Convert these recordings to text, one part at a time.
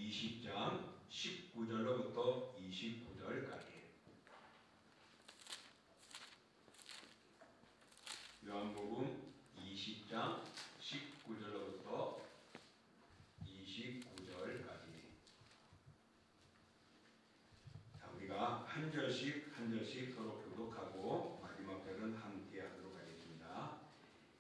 20장 19절로부터 29절까지. 요한복음 20장 19절로부터 29절까지. 자, 우리가 한 절씩 서로 교독하고 마지막 절은 함께 하도록 하겠습니다.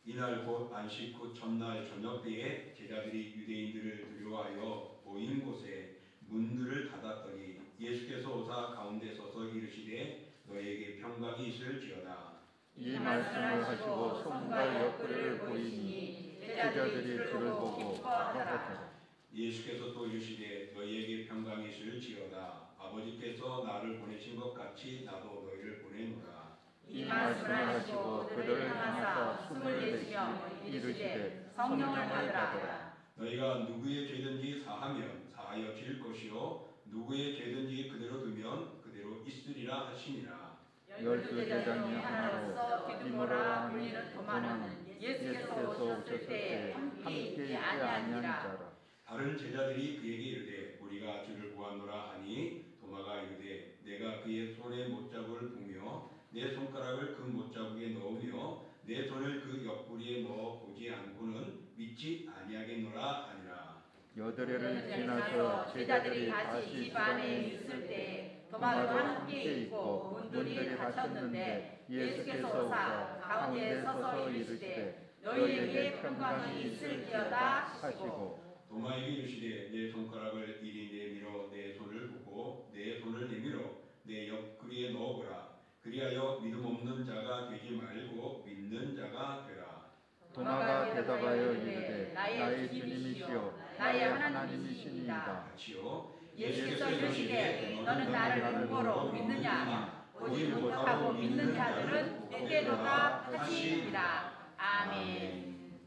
이날 곧 안식 후 첫날 저녁 때에 제자들이 유대인들을 두려워하여 모인 곳에 문들을 닫았더니 예수께서 오사 가운데 서서 이르시되 너희에게 평강이 있을지어다. 이 말씀을 하시고 손과 옆구리를 보이니 제자들이 그를 보고 기뻐하더라. 예수께서 또 이르시되 너희에게 평강이 있을지어다. 아버지께서 나를 보내신 것 같이 나도 너희를 보내노라. 이 말씀을 하시고 그들을 향하사 숨을 내쉬며 이르시되 성령을 받으라. 너희가 누구의 죄든지 사하면 사하여 질 것이요 누구의 죄든지 그대로 두면 그대로 있으리라 하시니라. 12제자 중 하나로서 디두모라 불리는 도마는 예수께서 오셨을 때에 함께 있지 아니한 자라. 다른 제자들이 그에게 이르되 우리가 주를 보았노라 하니 도마가 이르되 내가 그의 손에 못자국을 보며 내 손가락을 그 못자국에 넣으며 내 손을 그 옆구리에 넣어 보지 않고는 믿지 아니하겠노라 하니라. 8일을 지나서 제자들이 다시 집 안에 있을 때 도마도 함께 있고 문들이 닫혔는데 예수께서 오사 가운데 서서 이르시되 너희에게 평강이 있을지어다 하시고 도마에게 이르시되 내 손가락을 이리 내밀어 내 손을 보고 내 손을 내밀어 내 옆구리에 넣어보라. 그리하여 믿음 없는 자가 되지 말고 믿는 자가 되라. 도마가 대답하여 이르되 나의 주님이시요 나의 하나님이시니이다. 같이요. 예수께서 이르시되 너는 나를 눈보로 믿느냐 보지 못하고 믿는 자들은 복되도다 하시니라. 아멘.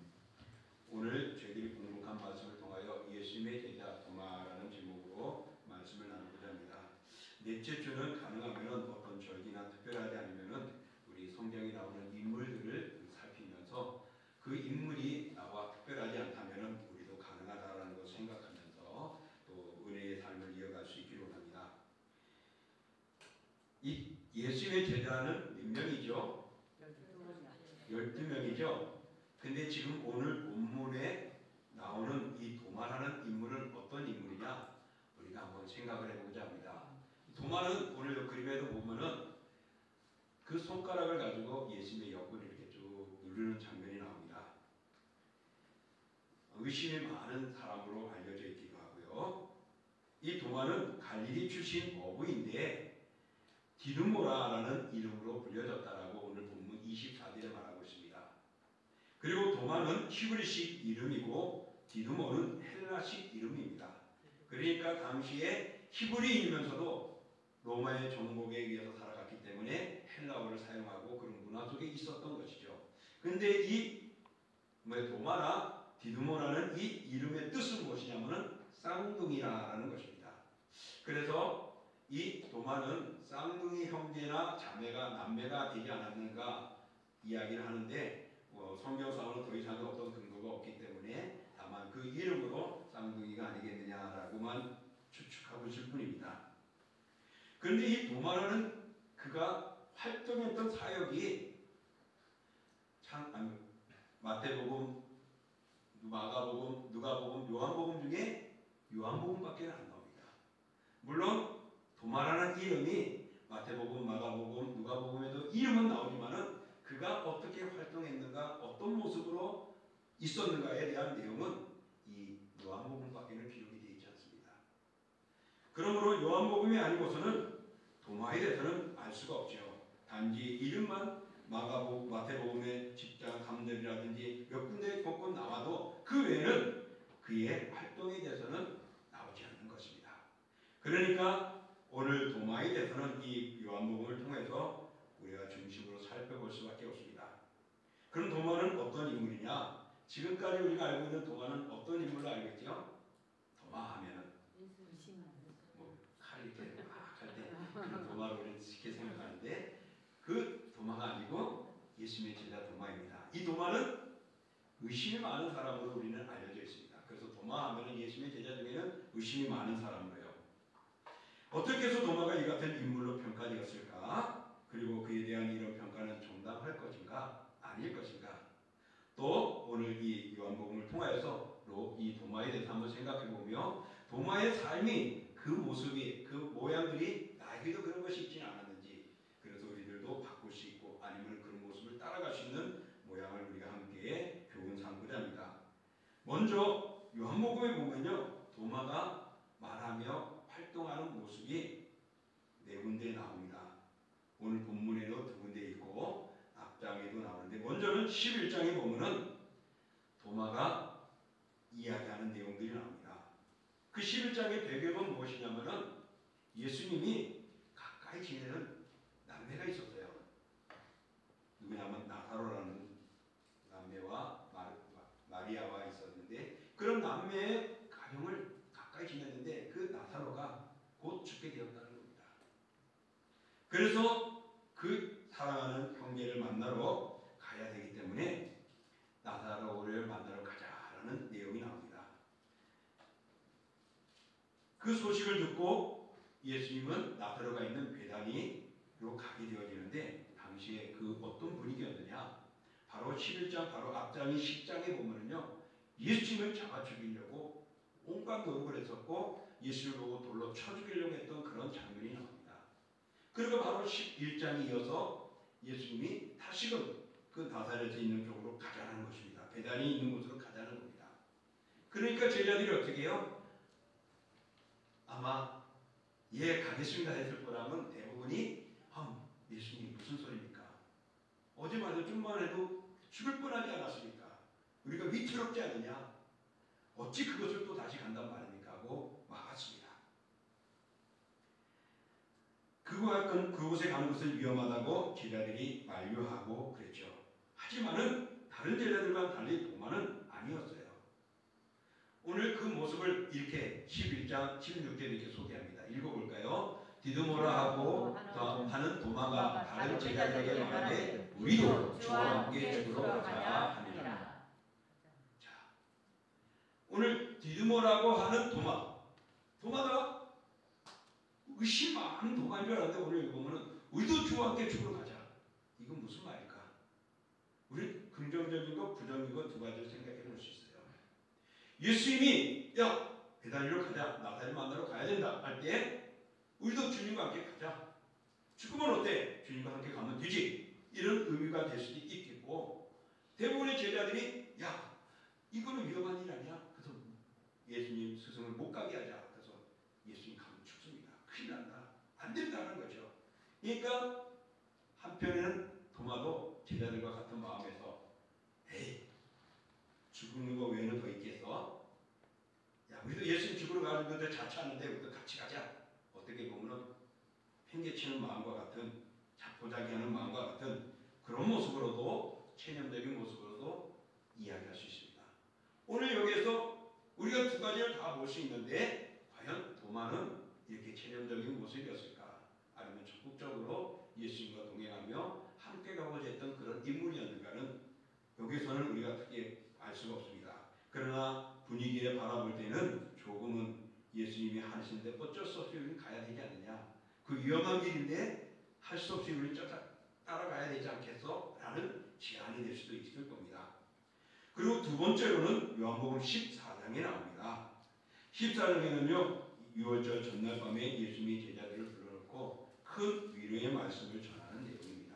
오늘 저희들이 공독한 말씀을 통하여 예수님의 제자 도마라는 제목으로 말씀을 나누고자 합니다. 넷째 주는 가능하면 어떤 절기나 특별하지 않으면 우리 성경에 나오는 인물들을 살피면서 그 인물이 나와 특별하지 않다면 우리도 가능하다라는 것을 생각하면서 또 은혜의 삶을 이어갈 수 있기를 원합니다. 이 예수님의 제자는 몇 명이죠? 12명이죠. 근데 지금 오늘 본문에 나오는 이 도마라는 인물은 어떤 인물이냐? 우리가 한번 생각을 해보자 합니다. 도마는 오늘 그림에도 보면은 그 손가락을 가지고 예수님의 옆구리를 이렇게 쭉 누르는 장면이 나옵니다. 의심이 많은 사람으로 알려져 있기도 하고요. 이 도마는 갈릴리 출신 어부인데 디두모라라는 이름으로 불려졌다라고 오늘 본문 24절에 말하고 있습니다. 그리고 도마는 히브리식 이름이고 디두모는 헬라식 이름입니다. 그러니까 당시에 히브리인이면서도 로마의 정복에 의해서 살아갔기 때문에 헬라어를 사용하고 그런 문화 속에 있었던 것이죠. 근데 이 도마나 디두모라는 이 이름의 뜻은 무엇이냐면은 쌍둥이라는 것입니다. 그래서 이 도마는 쌍둥이 형제나 자매가 남매가 되지 않았는가 이야기를 하는데 성경상으로 더 이상의 어떤 근거가 없기 때문에 다만 그 이름으로 쌍둥이가 아니겠느냐라고만 추측하고 있을 뿐입니다. 그런데 이 도마라는 그가 활동했던 사역이 참 마태복음, 마가복음, 누가복음, 요한복음 중에 요한복음밖에 안 나옵니다. 물론 도마라는 이름이 마태복음, 마가복음, 누가복음에도 이름은 나오지만은 그가 어떻게 활동했는가, 어떤 모습으로 있었는가에 대한 내용은 이 요한복음밖에는 기록이 되어 있지 않습니다. 그러므로 요한복음이 아니고서는 도마에 대해서는 알 수가 없죠. 단지 이름만 마가복음, 마태복음의 집자 감절이라든지 몇 군데 곳곳 나와도 그 외에는 그의 활동에 대해서는 나오지 않는 것입니다. 그러니까 오늘 도마에 대해서는 이 요한복음을 통해서 우리가 중심으로 살펴볼 수밖에 없습니다. 그럼 도마는 어떤 인물이냐? 지금까지 우리가 알고 있는 도마는 어떤 인물로 알고 있죠? 도마 하면은 칼 이렇게 막 할 때 그 도마를 우리는 쉽게 생각하는데 그 도마가 아니고 예수님의 제자 도마입니다. 이 도마는 의심이 많은 사람으로 우리는 알려져 있습니다. 그래서 도마 하면은 예수님의 제자 중에는 의심이 많은 사람으로요. 어떻게 해서 도마가 이 같은 인물로 평가되었을까? 그리고 그에 대한 이런 평가는 정당할 것인가? 아닐 것인가? 또 오늘 이 요한복음을 통하여서 이 도마에 대해서 한번 생각해보며 도마의 삶이 그 모습이 그 모양들이 나에게도 그런 것이 있지는 않았는지, 그래서 우리들도 바꿀 수 있고 아니면 그런 모습을 따라갈 수 있는 모양을 우리가 함께 교훈 삼고자 합니다. 먼저 요한복음에 보면요, 도마가 말하며 활동하는 모습이 네 군데 나옵니다. 오늘 본문에도 두 군데 있고 앞장에도 나오는데, 먼저는 11장에 보면은 도마가 이야기하는 내용들이 나옵니다. 그 11장의 배경은 무엇이냐면은 예수님이 가까이 지내는 남매가 있었어요. 누구냐면 나사로라는 남매와 마리아와 있었는데, 그런 남매의 가정을 가까이 지냈는데 그 나사로가 곧 죽게 되었다는 겁니다. 그래서 그 사랑하는 형제를 만나러 가야 되기 때문에 나사로를 만나러 가자라는 내용이 나옵니다. 그 소식을 듣고 예수님은 나사로가 있는 베다니로 가게 되어지는데, 당시에 그 어떤 분위기였느냐, 바로 11장 바로 앞장인 10장에 보면은요, 예수님을 잡아 죽이려고 온갖 노력을 했었고 예수를 보고 돌로 쳐 죽이려고 했던 그런 장면이 나옵니다. 그리고 바로 11장에 이어서 예수님이 다시금 그 나사렛에 있는 쪽으로 가자는 것입니다. 베다니 있는 곳으로 가자는 겁니다. 그러니까 제자들이 어떻게 해요? 아마 예 가겠습니다 했을 거라면 대부분이 예수님 무슨 소리입니까? 어제 말도 좀만 해도 죽을 뻔하지 않았습니까? 우리가 위태롭지 않느냐? 어찌 그것을 또 다시 간단 말입니까? 하고 막았습니다. 그곳에 가는 것은 위험하다고 제자들이 만류하고 그랬죠. 하지만은 다른 제자들과 달리 도마는 아니었어요. 오늘 그 모습을 이렇게 11장 16절에 이렇게 소개합니다. 읽어볼까요? 디드모라 하고 하는 도마가 다른 제자들에게 말하되 우리도 주와 함께 죽으러 가자 하니라. 자, 오늘 디드모라고 하는 도마가 의심 많은 도마인 줄 알았는데 오늘 읽어보면 우리도 주와 함께 죽으러 가자. 이건 무슨 말일까? 우리 긍정적인 것, 부정적인 것 두 가지를 생각해 볼 수 있어요. 예수님이 야 베다니로 가자, 나사렛 만나러 가야 된다 할 때 우리도 주님과 함께 가자. 죽으면 어때? 주님과 함께 가면 되지. 이런 의미가 될 수도 있겠고, 대부분의 제자들이 야 이거는 위험한 일 아니야? 그래서 예수님 스승을 못 가게 하자. 그래서 예수님 가면 죽습니다. 큰일 난다. 안 된다는 거죠. 그러니까 한편에는 도마도 제자들과 같은 마음에서 에이 죽는 거 외에는 더 있겠어? 야 우리도 예수님 죽으러 가는 것들 자처하는데 우리도 같이 가자. 어떻게 보면은 팽개치는 마음과 같은, 자포자기하는 마음과 같은 그런 모습으로도, 체념적인 모습으로도 이야기할 수 있습니다. 오늘 여기에서 우리가 두 가지를 다 볼 수 있는데 과연 도마는 이렇게 체념적인 모습이었을까? 아니면 적극적으로 예수님과 동행하며 함께 가고자 했던 그런 인물이었는가는 여기서는 우리가 크게 알 수가 없습니다. 그러나 분위기에 바라볼 때는 조금은 예수님이 하시는데 어쩔 수 없이 우리는 가야 되지 않느냐. 그 위험한 길인데 할 수 없이 우리는 따라가야 되지 않겠어? 라는 제안이 될 수도 있을 겁니다. 그리고 두 번째로는 요한복음 14장에 나옵니다. 14장에는요. 유월절 전날 밤에 예수님이 제자들을 불러놓고 큰 위로의 말씀을 전하는 내용입니다.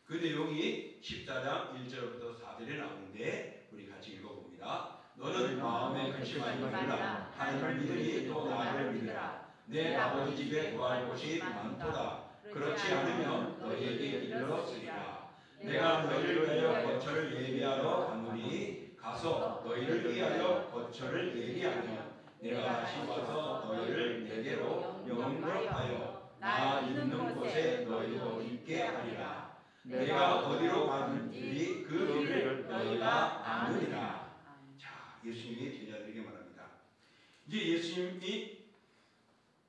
그 내용이 14장 1절부터 4절에 나오는데 우리 같이 읽어봅니다. 너는 마음에 근심하지 말라. 하나님을 믿으니 또 나를 믿으라. 내 아버지 집에 거할 곳이 많도다. 그렇지 않으면 너희에게 이르렀으리라. 내가 너희를 위하여 거처를 예비하러 가노니 가서 너희를 위하여 거처를 예비하며 내가 다시 와서 너희를 내게로 영접하여 나 있는 곳에 너희도 있게 하리라. 내가 어디로 가는지 그 길을 너희가 아느니라. 자, 예수님이 제자들에게 말합니다. 이제 예수님이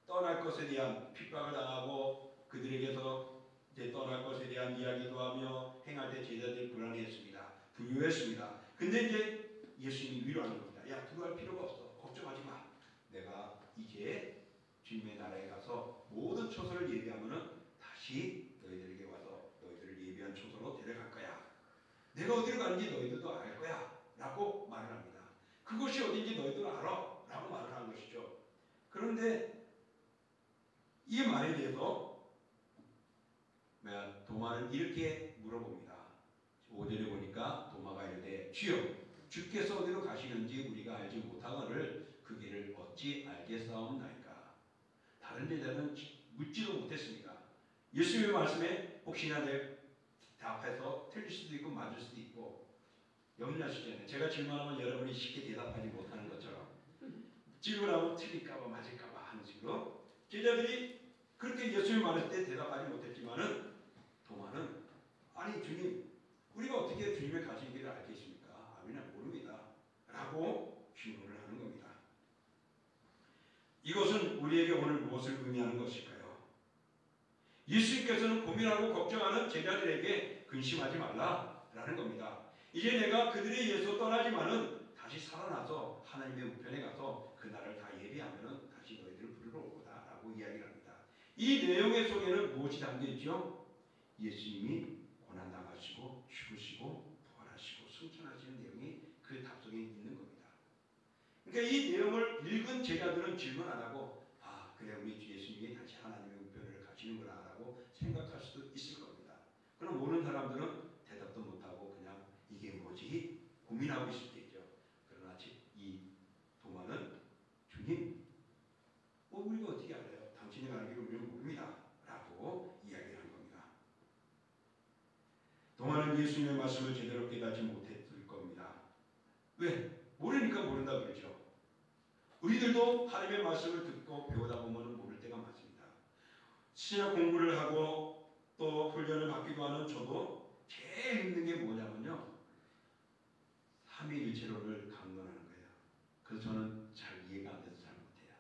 떠날 것에 대한 핍박을 당하고 그들에게서 이제 떠날 것에 대한 이야기도 하며 행할 때 제자들이 불안해했습니다. 두려워했습니다. 근데 이제 예수님이 위로하는 겁니다. 야, 두려워할 필요가 없어. 걱정하지 마. 내가 이제 주님의 나라에 가서 모든 초소를 예비하면은 다시 너희들에게 와서 너희들을 예비한 초소로 데려갈 거야. 내가 어디로 가는지 너희들도 알 거야 라고 말을 합니다. 그곳이 어딘지 너희들 알아 라고 말을 한 것이죠. 그런데 이 말에 대해서 도마는 이렇게 물어봅니다. 5절에 보니까 도마가 이르되 주여 주께서 어디로 가시는지 우리가 알지 못하거늘 그 길을 어찌 알겠사옵나이까. 다른 제자는 묻지도 못했습니다. 예수님의 말씀에 혹시나 대답해서 틀릴 수도 있고 맞을 수도 있고 염려하시잖아요. 제가 질문하면 여러분이 쉽게 대답하지 못하는 것처럼 질문하면 틀릴까봐 맞을까봐 하는 식으로 제자들이 그렇게 예수님이 말할 때 대답하지 못했지만은 도마는 아니 주님 우리가 어떻게 주님의 가신 길을 알겠습니까? 우리는 모릅니다 라고 질문을 하는 겁니다. 이것은 우리에게 오늘 무엇을 의미하는 것일까요? 예수님께서는 고민하고 걱정하는 제자들에게 근심하지 말라라는 겁니다. 이제 내가 그들에 의해서 떠나지만은 다시 살아나서 하나님의 우편에 가서 그 날을 다 예비하면은 다시 너희들을 부르러 올 거다라고 이야기를 합니다. 이 내용의 속에는 무엇이 담겨 있죠? 예수님이 고난당하시고 죽으시고 부활하시고 승천하시는 내용이 그 답속에 있는 겁니다. 그러니까 이 내용을 읽은 제자들은 질문 안 하고 아 그래 우리 주 예수님이 다시 하나님의 우편을 가시는구나 라고 생각할 수도 있을 겁니다. 그럼 모르는 사람들은 대답도 못하고 그냥 이게 뭐지 고민하고 있을 때 있죠. 그러나 이 도마는 주님 우리가 어떻게 알아요? 당신이 가는 길을 우리는 모릅니다 라고 이야기를 한 겁니다. 도마는 예수님의 말씀을 제대로 깨닫지 못했을 겁니다. 왜? 모르니까 모른다 그러죠. 우리들도 하나님의 말씀을 듣고 배우다 보면 모를 때가 많습니다. 신약 공부를 하고 또 훈련을 받기도 하는 저도 제일 힘든 게 뭐냐면요. 삼위일체론을 강론하는 거예요. 그래서 저는 잘 이해가 안 돼서 잘 못해요.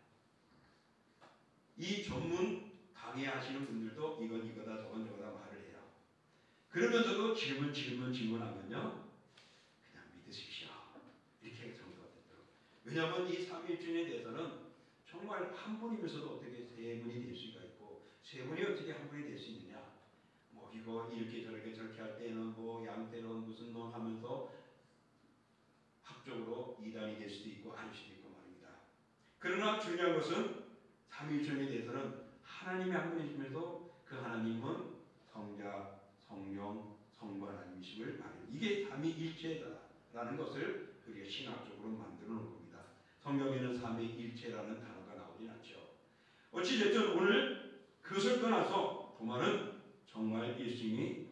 이 전문 강의하시는 분들도 이건 이거다 저건 저거다 말을 해요. 그러면서도 질문하면요. 그냥 믿으십시오. 이렇게 정도가 되더라고요. 왜냐하면 이 삼위일체에 대해서는 정말 한 분이면서도 어떻게 세 분이 될 수가 있고 세 분이 어떻게 한 분이 될 수 있느냐. 뭐 이거 이렇게 저렇게 할 때는 뭐 양떼론 무슨 놈 하면서 학적으로 이단이 될 수도 있고 아닐 수도 있고 말입니다. 그러나 중요한 것은 삼위일체에 대해서는 하나님이 한 분이시면서 그 하나님은 성자, 성령, 성부 하나님이심을 말해요. 이게 삼위일체다라는 것을 우리가 신학적으로 만들어 놓은 겁니다. 성경에는 삼위일체라는 단어가 나오진 않죠. 어찌됐든 오늘 그것을 떠나서 도마는 정말 예수님이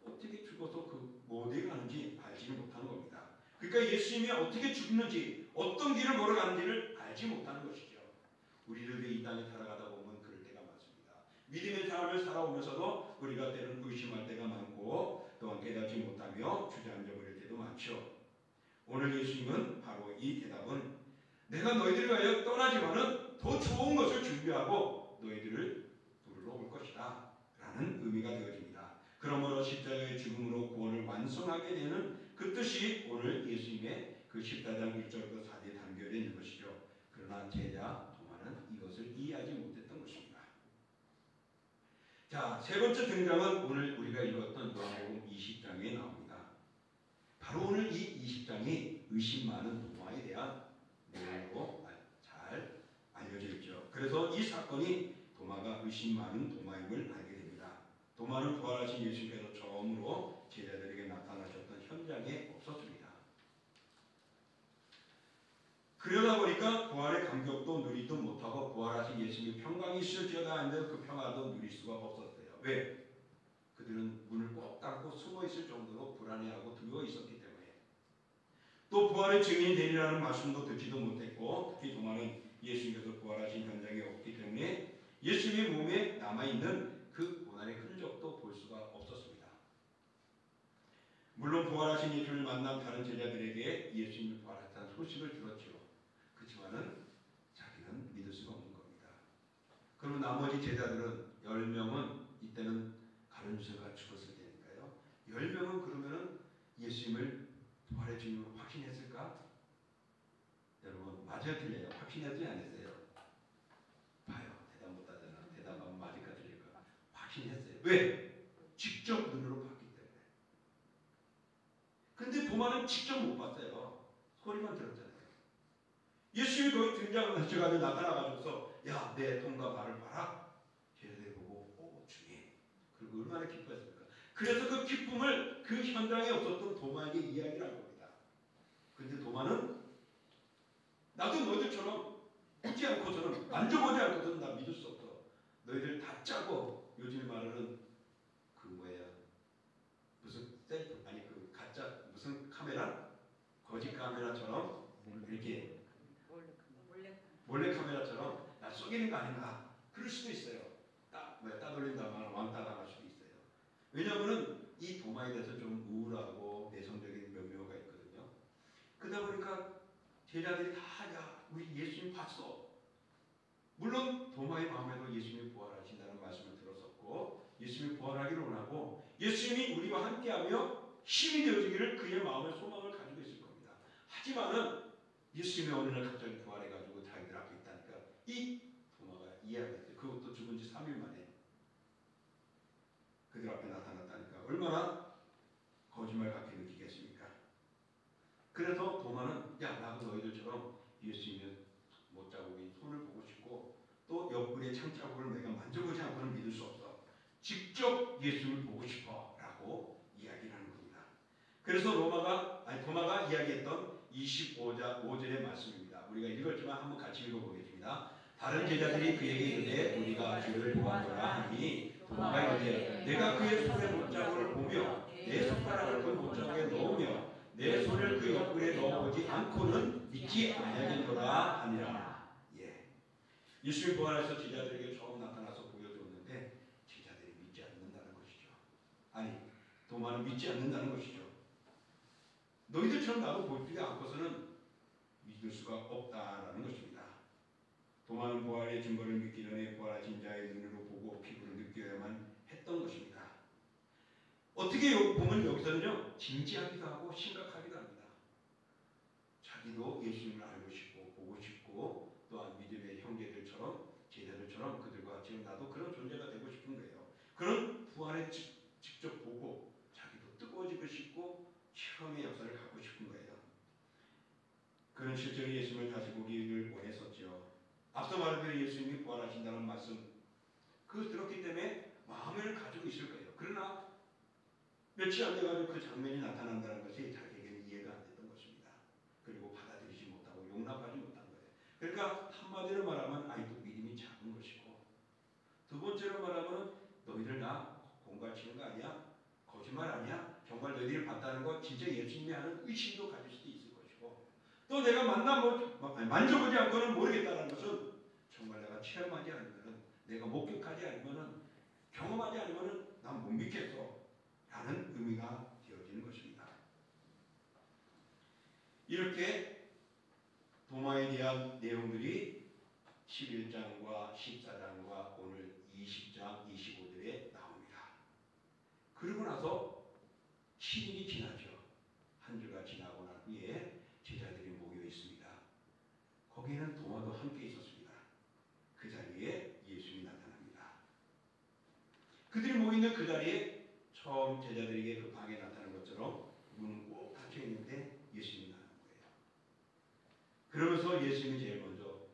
어떻게 죽어서 그 어디에 가는지 알지는 못하는 겁니다. 그러니까 예수님이 어떻게 죽는지 어떤 길을 걸어가는지를 알지 못하는 것이죠. 우리들도 이 땅에 살아가다 보면 그럴 때가 많습니다. 믿음의 삶을 살아오면서도 우리가 때로는 의심할 때가 많고 또한 깨닫지 못하며 주저앉아 버릴 때도 많죠. 오늘 예수님은 바로 이 대답은 내가 너희들을 위하여 떠나지만은 더 좋은 것을 준비하고 너희들을 부르러 올 것이다 라는 의미가 되어집니다. 그러므로 십자가의 죽음으로 구원을 완성하게 되는 그 뜻이 오늘 예수님의 그 14장 1절부터 4절에 담겨져 있는 것이죠. 그러나 제자 도마는 이것을 이해하지 못했던 것입니다. 자, 세 번째 등장은 오늘 우리가 읽었던 요한복음 20장에 나옵니다. 바로 오늘 이 20장이 의심 많은 도마에 대한 내용으로 잘 알려져 있죠. 그래서 이 사건이 도마가 의심 많은 도마임을 알게 됩니다. 도마는 부활하신 예수님께서 처음으로 제자들에게 나타나셨던 현장에 없었습니다. 그러다 보니까 부활의 감격도 누리도 못하고 부활하신 예수님이 평강이 있을지어다 했는데 그 평화도 누릴 수가 없었어요. 왜? 그들은 문을 꼭 닫고 숨어 있을 정도로 불안해하고 두려워 있었기 때문에. 또 부활의 증인이 되리라는 말씀도 듣지도 못했고 특히 도마는 예수님께서 부활하신 현장에 없기 때문에 예수님의 몸에 남아있는 그 고난의 흔적도 볼 수가 없었습니다. 물론 부활하신 예수님을 만난 다른 제자들에게 예수님이 부활했다는 소식을 들었죠. 그렇지만은 자기는 믿을 수가 없는 겁니다. 그럼 나머지 제자들은 10명은 이때는 가룟 유다가 죽었을 때니까요. 10명은 그러면은 예수님을 부활의 주님으로 확신했을까? 여러분 맞아요 틀려요? 확신했지 안 했어요? 확신했어요. 왜? 직접 눈으로 봤기 때문에. 근데 도마는 직접 못 봤어요. 소리만 들었잖아요. 예수님이 거기 등장하셔가지고 나타나가지고서 야, 내 손과 발을 봐라. 제자들이 보고 오, 주님. 그리고 얼마나 기뻐했습니까? 그래서 그 기쁨을 그 현장에 없었던 도마에게 이야기를 한 겁니다. 근데 도마는 나도 너희들처럼 보지 않고서는 만져보지 않고서는 나 믿을 수 없어. 너희들 다 짜고 요즘 말하는 그 뭐야 무슨 셀프 아니 그 가짜 무슨 카메라 거짓 카메라처럼 이렇게 몰래 카메라처럼 나 속이는 거 아닌가 그럴 수도 있어요. 따돌린다거나 왕따 당할 수도 있어요. 왜냐하면은 이 도마에 대해서 좀 우울하고 내성적인 면모가 있거든요. 그러다 보니까 제자들이 야 우리 예수님 봤어. 물론 도마의 마음에도 예수님이 부활하신다는 말씀을 들었었고 예수님이 부활하기를 원하고 예수님이 우리와 함께하며 힘이 되어주기를 그의 마음의 소망을 가지고 있을 겁니다. 하지만은 예수님이 어느 날 갑자기 부활해가지고 자기들 앞에 있다니까 이 도마가 이해하겠어요. 그것도 죽은 지 3일 만에 그들 앞에 나타났다니까 얼마나 거짓말 같게 느끼겠습니까? 그래서 도마는 야 나도 너희들처럼 예수님의 못자국인 손을 보고 싶고 또 옆구리의 창자국을 내가 만져보지 않고는 믿을 수 없어. 직접 예수님을 보고 싶어 라고 이야기를 하는 겁니다. 그래서 도마가 이야기했던 25절의 말씀입니다. 우리가 읽었지만 한번 같이 읽어보겠습니다. 다른 제자들이 그에게 이르되 우리가 주를 보았노라 하니 도마가 이르되 내가 그의 손의 못자국을 보며 내 손가락을 그 못자국에 넣으며 내 손을 그 옆구리에 넣어보지 않고는 믿지 아니하겠노라 하니라. 예. 예수님이 부활해서 제자들에게 처음 나타나서 보여줬는데 제자들이 믿지 않는다는 것이죠. 아니 도마는 믿지 않는다는 것이죠. 너희들처럼 나도 보지 않고서는 믿을 수가 없다라는 것입니다. 도마는 부활의 증거를 믿기 전에 부활하신 자의 눈으로 보고 피부로 느껴야만 했던 것입니다. 어떻게 보면 여기서는요 진지하기도 하고 심각하기도 합니다. 자기도 예수님을 알고 싶고 보고 싶고 또한 믿음의 형제들처럼 제자들처럼 그들과 지금 나도 그런 존재가 되고 싶은 거예요. 그런 부활에 직접 보고 자기도 뜨거워지고 싶고 체험의 역사를 갖고 싶은 거예요. 그는 실제로 예수님을 다시 보기를 원했었죠. 앞서 말한 예수님이 부활하신다는 말씀 그걸 들었기 때문에 마음을 가지고 있을 거예요. 그러나 며칠 안 돼가지고 그 장면이 나타난다는 것이 자기에게는 이해가 안 됐던 것입니다. 그리고 받아들이지 못하고 용납하지 못한 거예요. 그러니까 한마디로 말하면 아이도 믿음이 작은 것이고 두 번째로 말하면 너희들 나 공갈치는 거 아니야? 거짓말 아니야? 정말 너희들이 봤다는 거 진짜 예수님이 하는 의심도 가질 수도 있을 것이고 또 내가 만져보지 않고는 모르겠다는 것은 정말 내가 체험하지 않으면 내가 목격하지 않으면 경험하지 않으면 난 못 믿겠어 라는 의미가 되어지는 것입니다. 이렇게 도마에 대한 내용들이 11장과 14장과 오늘 20장, 25절에 나옵니다. 그리고 나서 7일이 지나죠. 한 주가 지나고 난 후에 제자들이 모여 있습니다. 거기에는 도마도 함께 있었습니다. 그 자리에 예수님이 나타납니다. 그들이 모이는 그 자리에 처음 제자들에게 그 방에 나타난 것처럼 문은 꼭 닫혀 있는데 예수님이 나오는 거예요. 그러면서 예수님이 제일 먼저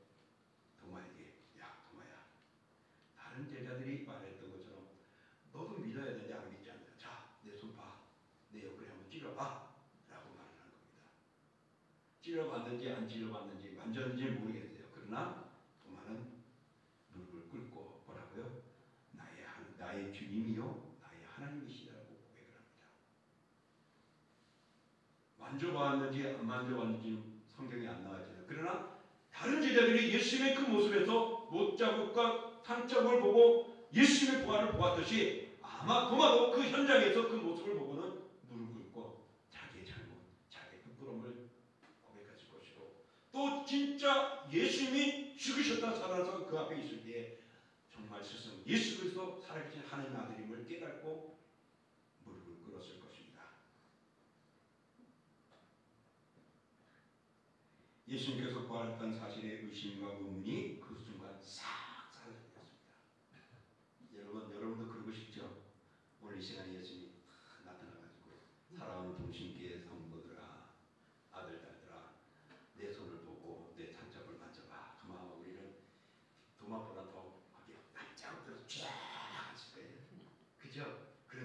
도마에게 야 도마야 다른 제자들이 말했던 것처럼 너도 믿어야 되는데 안 믿지 않냐. 자 내 손 봐. 내 옆구리 한번 찔러봐 라고 말을 하는 겁니다. 찔러봤는지 안 찔러봤는지 만졌는지 모르겠어요. 그러나 도마는 무릎을 꿇고 뭐라고요? 나의 주님이요 하나님이시라고 고백을 합니다. 만져봤는지 안 만져봤는지 성경에 안 나와있잖아요. 그러나 다른 제자들이 예수님의 그 모습에서 못자국과 상자국을 보고 예수님의 부활을 보았듯이 아마 도마도 그 현장에서 그 모습을 보고는 무릎 꿇고 자기의 잘못, 자기의 부끄러움을 고백했을 것이고 또 진짜 예수님이 죽으셨다 살아서 그 앞에 있을 때에 정말 스승 예수 그리스도 살아계신 하나님 아들임을 깨닫고 무릎을 꿇었을 것입니다. 예수님께서 부활했다는 사실의 의심과 의문이 그 순간 싹 사라졌습니다. 여러분도 그러고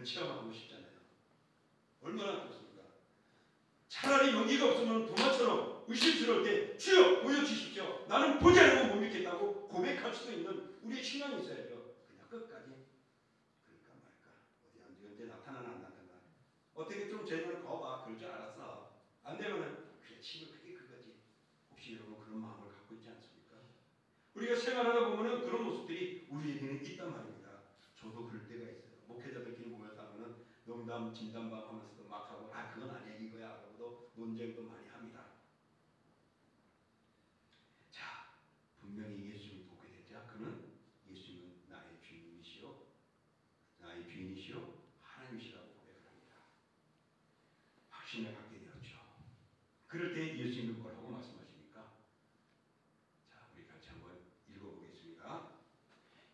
체험하고 싶잖아요. 얼마나 좋습니까? 차라리 용기가 없으면 도마처럼 의심스러울 때 주여 보여주십시오. 나는 보지 않으면 못 믿겠다고 고백할 수도 있는 우리의 신앙이 있어야죠. 그냥 끝까지 그럴까 말까. 어디 언제 나타나나 안 나타나. 어떻게 좀 제대로 거봐. 그럴 줄 알았어. 안 되면은 그래 치면 그게 그거지. 혹시 여러분 그런 마음을 갖고 있지 않습니까? 우리가 생활하다 보면은 그런 모습들이 우리에게는 있단 말입니다. 저도 그럴 때가 있어요. 목회자들끼리 모여서 하면은 농담 진담방 하면서도 막 하고 그건 아니야 이거야 하고도 논쟁도 많이 합니다. 자, 분명히 예수님을 보게 되자 그는 예수님은 나의 주인이시오 하나님이시라고 고백을 합니다. 확신을 갖게 되었죠. 그럴 때 예수님은 뭐라고 말씀하십니까? 자, 우리 같이 한번 읽어보겠습니다.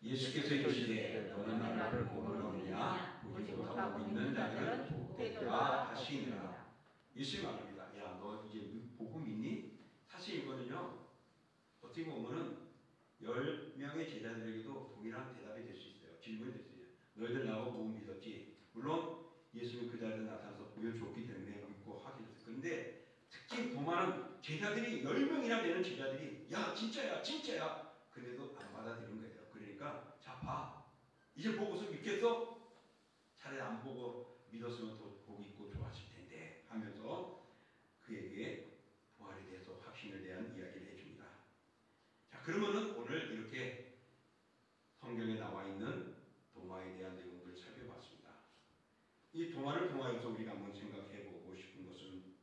예수께서 이르시되 너는 나를 보러 오느냐 보지 못하고 믿는 자들은 복되도다 하시니라. 예수님 말합니다. 야, 너 이제 보고 믿니? 사실 이거는요. 어떻게 보면은 10명의 제자들에게도 동일한 대답이 될 수 있어요. 질문이 될 수 있어요. 너희들 나하고 보고 믿었지? 물론 예수님이 그 자리에 나타나서 보여줬기 때문에 믿고 하게 됐어요. 그런데 특히 도마는 제자들이 10명이나 되는 제자들이 야 진짜야 그래도 안 받아들인 거예요. 그러니까 자 봐. 이제 보고서 믿겠어? 차라리 안 보고 믿었으면 더 복이 있고 좋았을 텐데 하면서 그에게 부활에 대해서 확신에 대한 이야기를 해줍니다. 자, 그러면은 오늘 이렇게 성경에 나와 있는 도마에 대한 내용들을 살펴봤습니다. 이 도마를 통하여서 우리가 한번 생각해보고 싶은 것은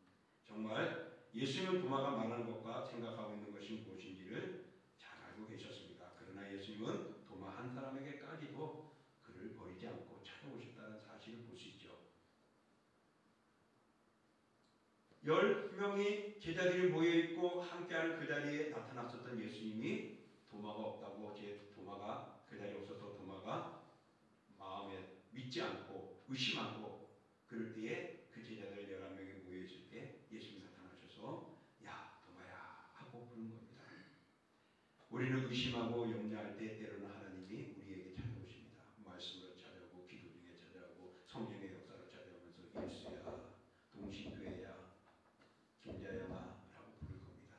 정말 예수님은 도마가 말하는 것과 생각하고 있는 것이 무엇인지를 잘 알고 계셨습니다. 그러나 예수님은 도마 한 사람에게까지도 그를 버리지 않고 찾아오셨다는 사실을 볼 수 있죠. 10명의 제자들이 모여있고 함께하는 그 자리에 나타났었던 예수님이 도마가 없다고 도마가 그 자리에 없어서 도마가 마음에 믿지 않고 의심하고 그럴 때에 그 제자들 11명이 모여있을 때 예수님이 나타나셔서 야 도마야 하고 부른 겁니다. 우리는 의심하고 염려할 때 때로는 하나님이 우리에게 찾아오십니다. 말씀으로 찾아오고 기도 중에 찾아오고 성령의 역사로 찾아오면서 예수야 동신교회야 김자영아라고 부를 겁니다.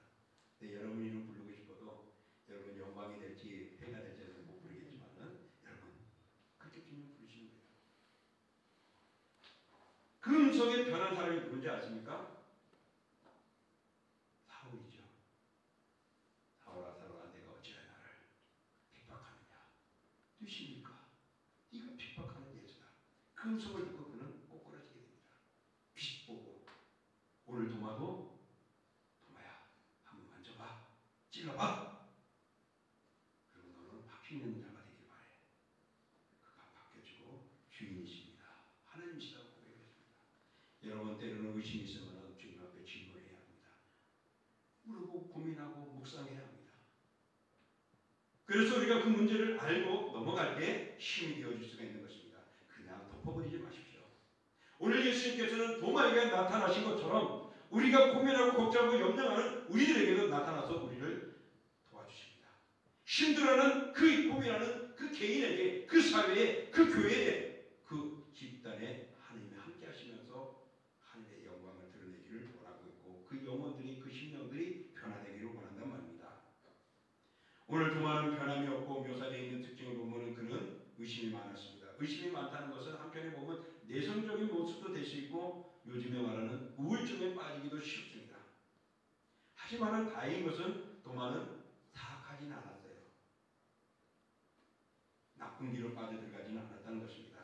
근데 여러분 이름 부르고 싶어도 여러분 영광이 될지 해가 될지는 못 부르겠지만은 여러분 그렇게 주님 부르시는 거예요. 그 음성에 변한 사람이 누군지 아십니까? 사울이죠. 사울아 내가 어찌하여 나를 핍박하느냐. 누십니까? 네가 핍박하는 예수다. 그 음성을 듣고 그는 꼬꾸라지게 됩니다. 빛 보고 오늘 도마도 찔러봐. 그리고 너는 바뀌 있는 자가 되길 바래. 그가 바뀌어지고 주인이십니다. 하나님이시라고 고백했습니다. 여러분 때로는 의심이 있으면 주님 앞에 질문해야 합니다. 물어보고 고민하고 묵상해야 합니다. 그래서 우리가 그 문제를 알고 넘어갈 때 힘이 되어줄 수가 있는 것입니다. 그냥 덮어버리지 마십시오. 오늘 예수님께서는 도마에게 나타나신 것처럼 우리가 고민하고 걱정하고 염려하는 우리들에게도 나타나서 우리를 도와주십니다. 힘들어하는 그 고민하는 그 개인에게, 그 사회에, 그 교회에, 그 집단에 하나님이 함께 하시면서 하늘의 영광을 드러내기를 원하고 있고 그 영혼들이, 그 심령들이 변화되기를 원한단 말입니다. 오늘 도마는 변함이 없고 묘사되어 있는 특징을 보면 그는 의심이 많았습니다. 의심이 많다는 것은 한편에 보면 내성적인 모습도 될 수 있고 요즘에 말하는 우울증에 빠지기도 쉽습니다. 하지만 다행인 것은 도마는 사악하지는 않았어요. 나쁜 길로 빠져들어가지는 않았다는 것입니다.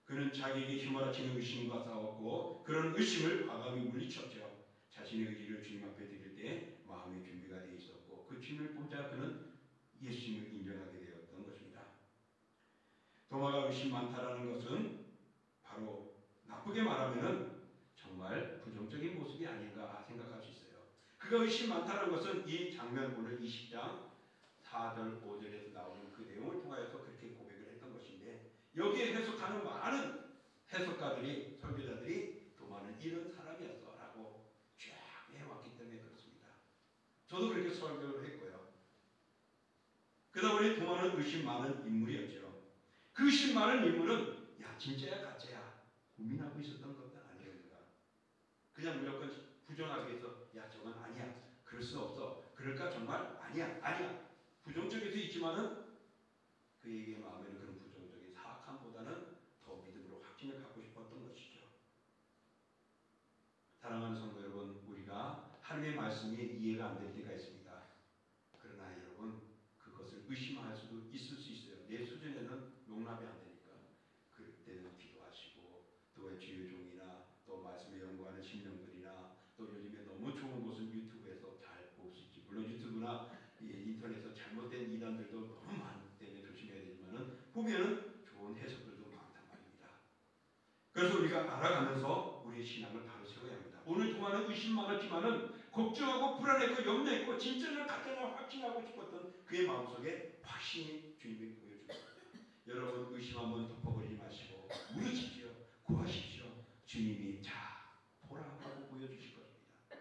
그는 자기에게 휘몰아치는 의심과 싸웠고 그런 의심을 과감히 물리쳤죠. 자신의 의지를 주님 앞에 드릴 때 마음의 준비가 되어 있었고 그 주님을 보자 그는 예수님을 인정하게 되었던 것입니다. 도마가 의심 많다라는 것은 바로 나쁘게 말하면 정말 부정적인 모습이 아닌가 생각할 수 있어요. 그가 의심 많다는 것은 이 장면 오늘 20장 4절 5절에서 나오는 그 내용을 통하여서 그렇게 고백을 했던 것인데 여기에 해석하는 많은 해석가들이 설교자들이 도마는 이런 사람이었어 라고 쫙 해왔기 때문에 그렇습니다. 저도 그렇게 설교를 했고요. 그러다 보니 도마는 의심 많은 인물이었죠. 그 신많은 인물은 야 진짜야 가짜야 고민하고 있었던 것도 아니랍니다. 그냥 무조건 부정하기 위해서 야 저건 아니야 그럴 수 없어 그럴까 정말 아니야 부정적일 수 있지만은 그에게 마음에는 그런 부정적인 사악함보다는 더 믿음으로 확신을 갖고 싶었던 것이죠. 사랑하는 성도 여러분, 우리가 하나님의 말씀이 이해가 안 될 때가 있습니다. 그러나 여러분 그것을 의심할 수도 있을 수 있어요. 내 수준에는 용납이 안 되니까 그때는 기도하시고 또 주의 종이나 또 말씀에 연구하는 신령들이나 또 요즘에 너무 좋은 곳은 유튜브에서 잘 볼 수 있지. 물론 유튜브나 인터넷에서 잘못된 이단들도 너무 많기 때문에 조심해야 되지만은 보면은 좋은 해석들도 많단 말입니다. 그래서 우리가 알아가면서 우리의 신앙을 바로 세워야 합니다. 오늘 동안은 의심 많았지만은 걱정하고 불안했고 염려했고 진짜나 가짜나 확신하고 싶었던 그의 마음속에 확신이 주님이 보여줍니다. 여러분 의심 한번 덮어버리지 마시고 물으십시오. 구하십시오. 주님이 자 보라고 보여주실 것입니다.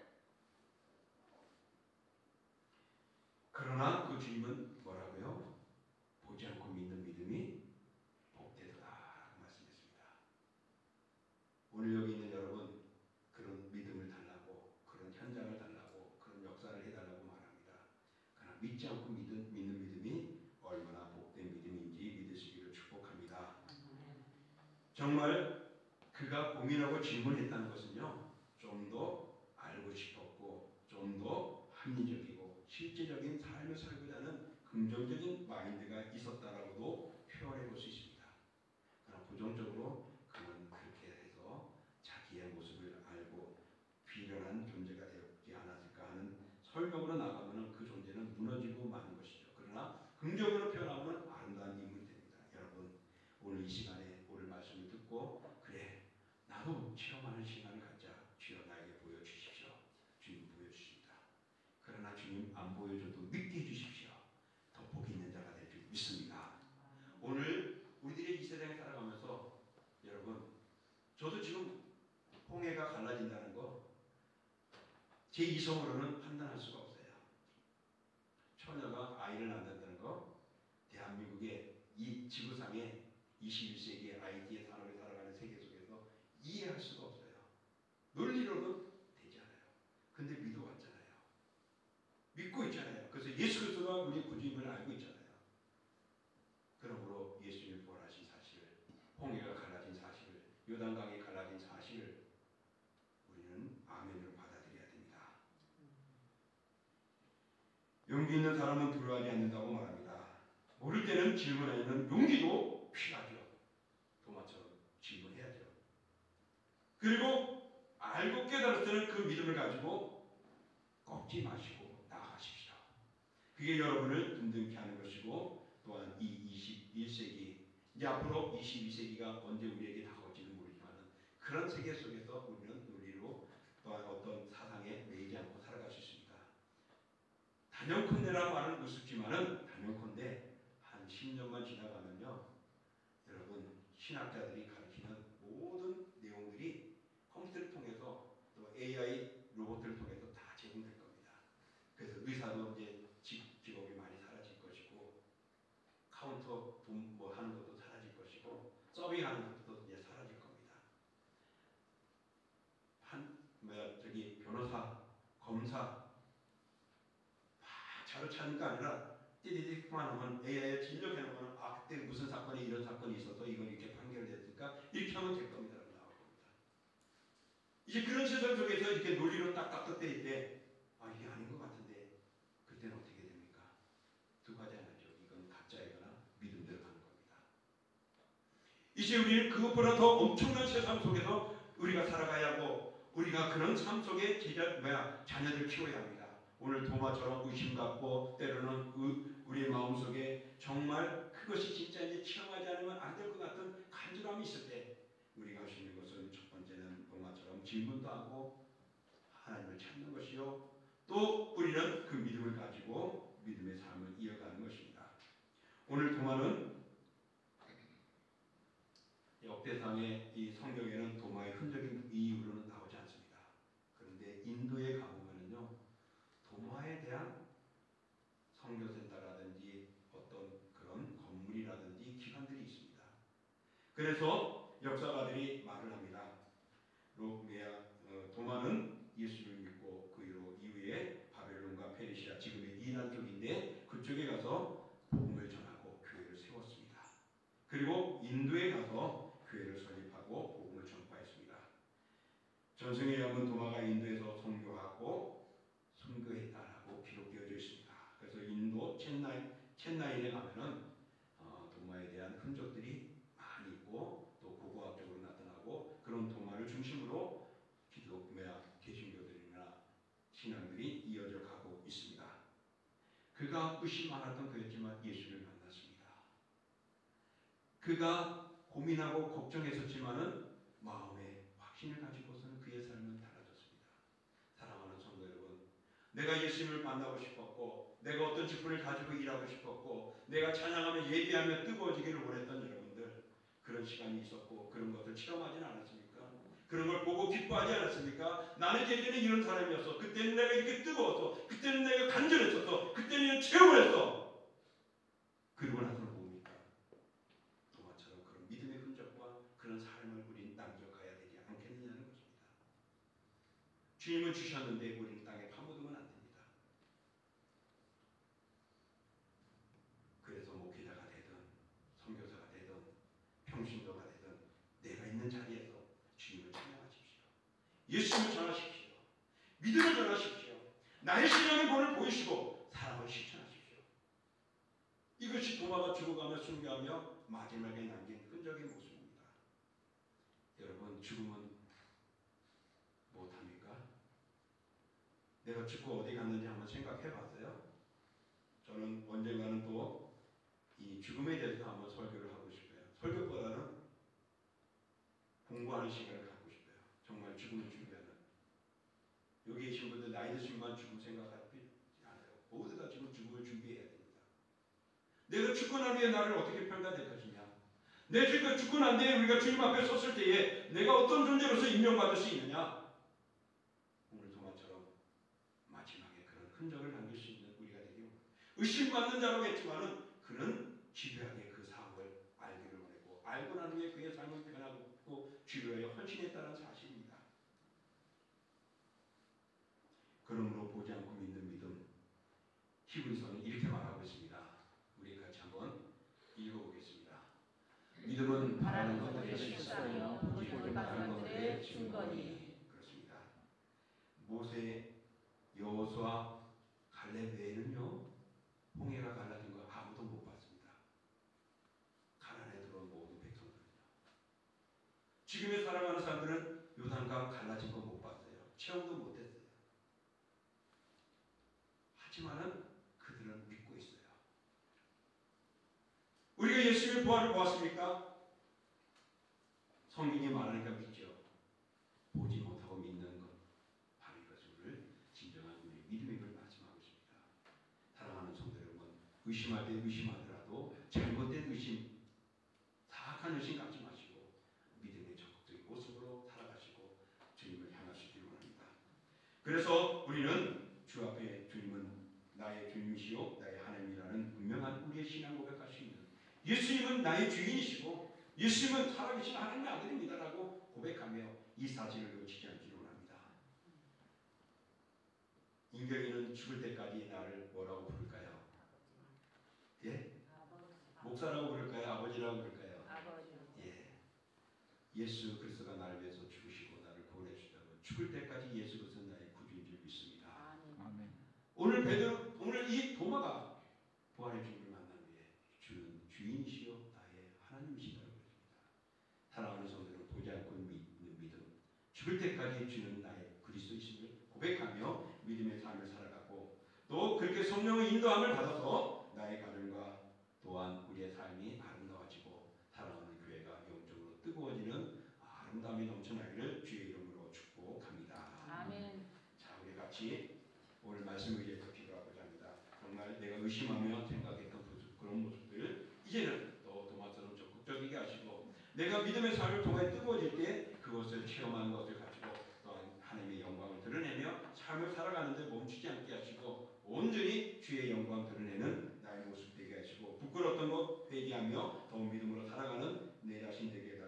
그러나 그 주님은 뭐라고요? 보지 않고 믿는 믿음이 복되도다라고 말씀했습니다. 오늘 여기 있는 여러분 그런 믿음을 달라고 그런 현장을 달라고 그런 역사를 해달라고 말합니다. 그러나 믿지 않고 믿는 믿음이 얼마나 복된 믿음인지 믿으시기를 축복합니다. 정말 그가 고민하고 질문했다는 것은요. 좀 더 알고 싶었고 좀 더 합리적이고 실제적인 삶을 살고자 하는 긍정적인 마인드가 있었다라고도 표현해 볼 수 있습니다. 그러나 부정적으로 그는 그렇게 해서 자기의 모습을 알고 비련한 존재가 되지 않았을까 하는 설명으로 나가면 그 존재는 무너지고 마는 것이죠. 그러나 긍정으로 표현하면 아름다운 인물이 됩니다. 여러분 오늘 이 시간에 오늘 말씀을 듣고 그래 나도 체험하는 시간을 갖자. 주여 나에게 보여주십시오. 주님 보여주십니다. 그러나 주님 안 보여줘도 믿게 해주십시오. 더 복이 있는 자가 될 줄 믿습니다. 오늘 우리들이 이 세상에 살아가면서 여러분 저도 지금 홍해가 갈라진다는 거 제 이성으로는 판단할 수가 없어요. 처녀가 아이를 낳는다는 거 대한민국의 이 지구상의 21세기의 IT의 산업에 살아가는 세계 속에서 이해할 수가 없어요. 논리로는 되지 않아요. 근데 믿어왔잖아요. 믿고 있잖아요. 그래서 예수 그리스도가 우리 구주임을 알고 있잖아요. 그러므로 예수님이 부활하신 사실을 홍해가 갈라진 사실을 요단강이 갈라진 사실을 우리는 아멘으로 받아들여야 됩니다. 용기 있는 사람은 두려워하지 않는다고 말합니다. 모를 때는 질문하는 용기도 필요하죠. 도마처럼 질문해야죠. 그리고 알고 깨달을 때는 그 믿음을 가지고 꺾지 마시고 나아가십시오. 그게 여러분을 든든케 하는 것이고 또한 이 21세기 이제 앞으로 22세기가 언제 우리에게 다가올지는 모르지만 그런 세계 속에서 우리는 논리로 또한 어떤 사상에 매이지 않고 살아갈 수 있습니다. 단연컨대라는 말은 우습지만은 단연컨대 한 10년만 지나가면요. 여러분 신학자들이 가르치는 모든 내용들이 컴퓨터를 통해서 또 AI 로봇을 통해서 다 제공될 겁니다. 그래서 의사도 이제 직업이 많이 사라질 것이고 카운터 돈 뭐 하는 것도 사라질 것이고 서빙하는 것도 이제 사라질 겁니다. 변호사, 검사 막 자료 찾는 게 아니라 띠디디만 하면 AI에 진력해놓으면 아 그때 무슨 사건이 이런 사건이 있어서 이건 이렇게 판결됐으니까 이렇게 하면 될 겁니다. 나올 겁니다. 이제 그런 세상 속에서 이렇게 논리로 딱딱 떴을 때 아 이게 아닌 것 같은데 그때는 어떻게 됩니까? 두 가지 하나죠. 이건 가짜이거나 믿음대로 가는 겁니다. 이제 우리는 그것보다 더 엄청난 세상 속에서 우리가 살아가야 하고 우리가 그런 삶 속에 자녀들 키워야 합니다. 오늘 도마처럼 의심 갖고 때로는 우리의 마음속에 정말 그것이 진짜인지 체험하지 않으면 안 될 것 같은 간절함이 있을 때 우리가 할 수 있는 것은 첫 번째는 도마처럼 질문도 하고 하나님을 찾는 것이요. 또 우리는 그 믿음을 가지고 믿음의 삶을 이어가는 것입니다. 오늘 도마는 역대상의 이 성경에는 도마의 흔적이 이후로는 나오지 않습니다. 그런데 인도에 가보면은요, 도마에 대한 선교센터라든지 어떤 그런 건물이라든지 기관들이 있습니다. 그래서 역사가들이 말을 합니다. 도마는 예수를 믿고 그 이후에 바벨론과 페르시아, 지금의 이란 쪽인데 그쪽에 가서 복음을 전하고 교회를 세웠습니다. 그리고 인도에 가서 교회를 설립하고 복음을 전파했습니다. 전승에 의하면 도마가 인도에서 선교하고 선교했다라고 기록되어져 있습니다. 그래서 인도 첸나인에 가면은 도마에 대한 흔적들이 많이 있고 또 고고학적으로 나타나고 그런 도마를 중심으로 개신교들이나 신앙들이 이어져 가고 있습니다. 그가 의심 많았던 그였지만 예수를 만났습니다. 그가 고민하고 걱정했었지만은 마음에 확신을 가지고서는 그의 삶은 달라졌습니다. 사랑하는 성도 여러분, 내가 예수님을 만나고 싶었고 내가 어떤 직분을 가지고 일하고 싶었고 내가 찬양하며 예배하며 뜨거워지기를 원했던 여러분들, 그런 시간이 있었고 그런 것을 체험하지는 않았습니까? 그런 걸 보고 기뻐하지 않았습니까? 나는 예전에 이런 사람이었어. 그때는 내가 이렇게 뜨거웠어. 그때는 내가 간절했었어. 그때는 체험을 했어. 그러고 나서는 뭡니까? 도마처럼 그런 믿음의 흔적과 그런 삶을 우리는 남겨가야 되지 않겠느냐는 것입니다. 주님은 주셨는데 우리는 땅에 파묻으면 안 됩니다. 그래서 목회자가 되든 선교사가 되든 평신도가 되든 내가 있는 자리에서 주님을 찬양하십시오. 예수님을 전하십시오. 믿음을 전하십시오. 나의 신앙의 본을 보이시고 사랑을 실천하십시오. 이것이 도마가 죽어가며 순교하며 마지막에 남긴 흔적의 모습입니다. 여러분, 죽음은 못합니까? 내가 죽고 어디 갔는지 한번 생각해 봤어요? 저는 언젠가는 또 이 죽음에 대해서 한번 설교를 하고 싶어요. 설교보다는 공부하는 시간을 갖고 싶어요. 정말 죽음을 준비하는. 여기 계신 분들 나이 드신만 죽음 생각하지 않아요. 모두가 지금 죽음을 준비해야 됩니다. 내가 죽고 난 후에 나를 어떻게 평가될 것이냐. 내가 죽고 난 뒤에 우리가 주님 앞에 섰을 때에 내가 어떤 존재로서 임명받을 수 있느냐. 오늘 도마처럼 마지막에 그런 흔적을 남길 수 있는 우리가 되기 원합니다. 의심받는 자로겠지만은 그는 집요하게 그 사업을 알기를 원했고 알고 난 후에 그의 삶은 변하고 주로에 헌신했다는 사실입니다. 그러므로 보지 않고 믿는 믿음, 히브리서는 이렇게 말하고 있습니다. 우리 같이 한번 읽어보겠습니다. 믿음은 바라는 것들의 실상이요 보지 못하는 것들의 증거니. 그렇습니다. 모세, 여호수아, 갈렙 외에는요 홍해가 갈라진 거 아무도 못 봤습니다. 가나안에 들어온 모든 백성들은요. 지금에 살아가는 사람들은 요단강 갈라진 거 못 봤어요. 체험도 못했어요. 하지만은 그들은 믿고 있어요. 우리가 예수님의 부활을 보았습니까? 성경이 말하니까 믿죠. 보지 못하고 믿는 것, 바로 이것을 진정한 우리 믿음임을 말씀하고 있습니다. 사랑하는 성도 여러분, 의심할 때 의심하더라도 잘못된 의심, 사악한 의심 갖지 마시고 믿음의 적극적인 모습으로 살아가시고 주님을 향하시기 원합니다. 그래서 우리는 주 앞에 주님은 나의 주님이시요 나의 하나님이라는 분명한 우리의 신앙 고백할 수 있는, 예수님은 나의 주인이시고 예수님은 살아계신 하나님의 아들입니다라고 고백하며 이 사실을 놓치지 않기를 원합니다. 인경이는 죽을 때까지 나를 뭐라고 부를까요? 예? 목사라고 부를까요? 아버지라고 부를까요? 아버지. 예. 예수 그리스도가 나를 위해서 죽으시고 나를 구원해 주시다고 죽을 때까지 예수 그리스도 나의 구주인 줄 믿습니다. 아멘. 오늘 이 도마가 부활의 주님을 만난 후에 주는 주인이시요 나의 하나님이시다고 그랬습니다. 사랑하는 성도는 보지 않고 믿는 믿음, 죽을 때까지 주는 나의 그리스도이심을 고백하며 믿음의 삶을 살아가고 또 그렇게 성령의 인도함을 받아서 나의 가정과 또한 우리의 삶이 아름다워지고 사랑하는 교회가 영적으로 뜨거워지는 아름다움이 넘쳐나기를 주의 이름으로 축복합니다. 아멘. 자, 우리 같이 오늘 말씀을 위해서 기도하고자 합니다. 정말 내가 의심하며 생각했던 그런 모습들 이제는 또 도마처럼 적극적이게 하시고 내가 믿음의 삶을 통해 뜨거워질 때 그것을 체험하는 것을 가지고 또한 하나님의 영광을 드러내며 삶을 살아가는데 멈추지 않게 하시고 온전히 주의 영광 드러내는 나의 모습 되게 하시고 부끄러웠던 것 회개하며 더욱 믿음으로 살아가는 내 자신 되게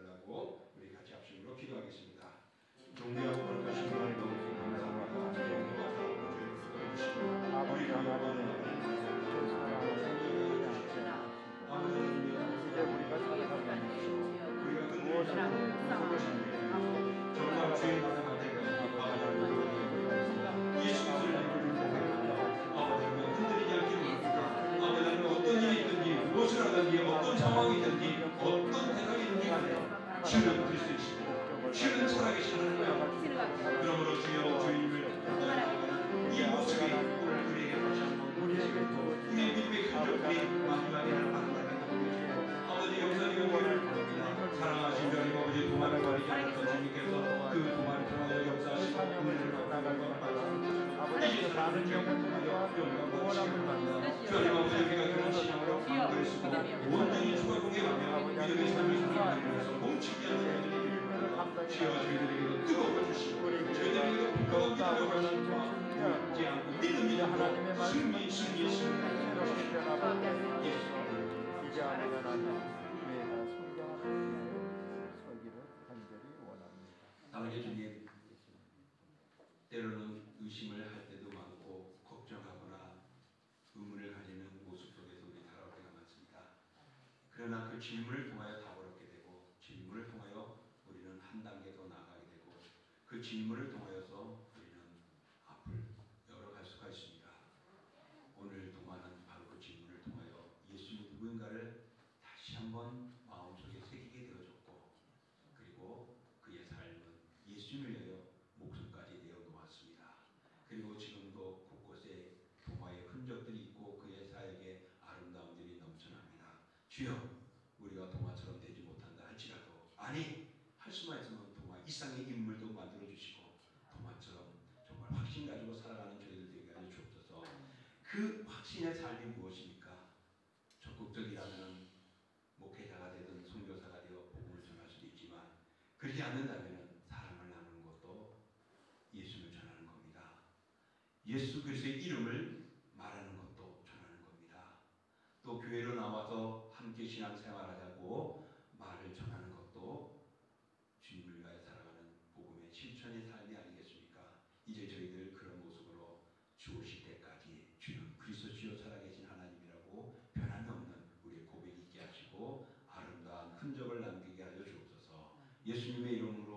무기력의 삶을 살아가면서 멈추지 않는 저희들에게 주여 저희들에게도 뜨거워 주시고 저희들에게도 부끄러운 믿음을 하시고 잊지 않고 믿는 믿음으로 승리 새롭게 변화받게 해주셔서 이제 아멘 하나님 교회가 성장하는 서기를 간절히 원합니다. 사랑의 주님, 때로는 의심을 할 때도 많고 걱정하거나 의문을 가지는 모습 속에서 우리 살아올 때가 많습니다. 그러나 그 질문을 통하여 답을 얻게 되고 질문을 통하여 우리는 한 단계 더 나아가게 되고 그 질문을 통하여서 우리는 앞을 열어갈 수가 있습니다. 오늘 동화는 바로 그 질문을 통하여 예수님 누구인가를 다시 한번 마음속에 새기게 되어졌고 그리고 그의 삶은 예수님을 위하여 목숨까지 내어놓았습니다. 그리고 지금도 곳곳에 동화의 흔적들이 있고 그의 사역의 아름다움들이 넘쳐납니다. 주여, 우리가 동화처럼 되지 못한다 할지라도 아니 할 수만 있으면 동화 이상의 인물도 만들어 주시고 동화처럼 정말 확신 가지고 살아가는 저희들 되게 하여 주옵소서. 그 확신의 삶이 무엇입니까? 적극적이라면 목회자가 되든 선교사가 되어 복음을 전할 수도 있지만 그렇지 않는다면 사랑을 나누는 것도 예수를 전하는 겁니다. 예수 그리스도의 이름을 말하는 것도 전하는 겁니다. 또 교회로 나와서 함께 신앙생활하자고 말을 전하는 것도 주님을 위하여 살아가는 복음의 실천의 삶이 아니겠습니까? 이제 저희들 그런 모습으로 주 오실 때까지 주는 그리스도 주여 살아계신 하나님이라고 변함이 없는 우리의 고백이 있게 하시고 아름다운 흔적을 남기게 하여 주옵소서. 예수님의 이름으로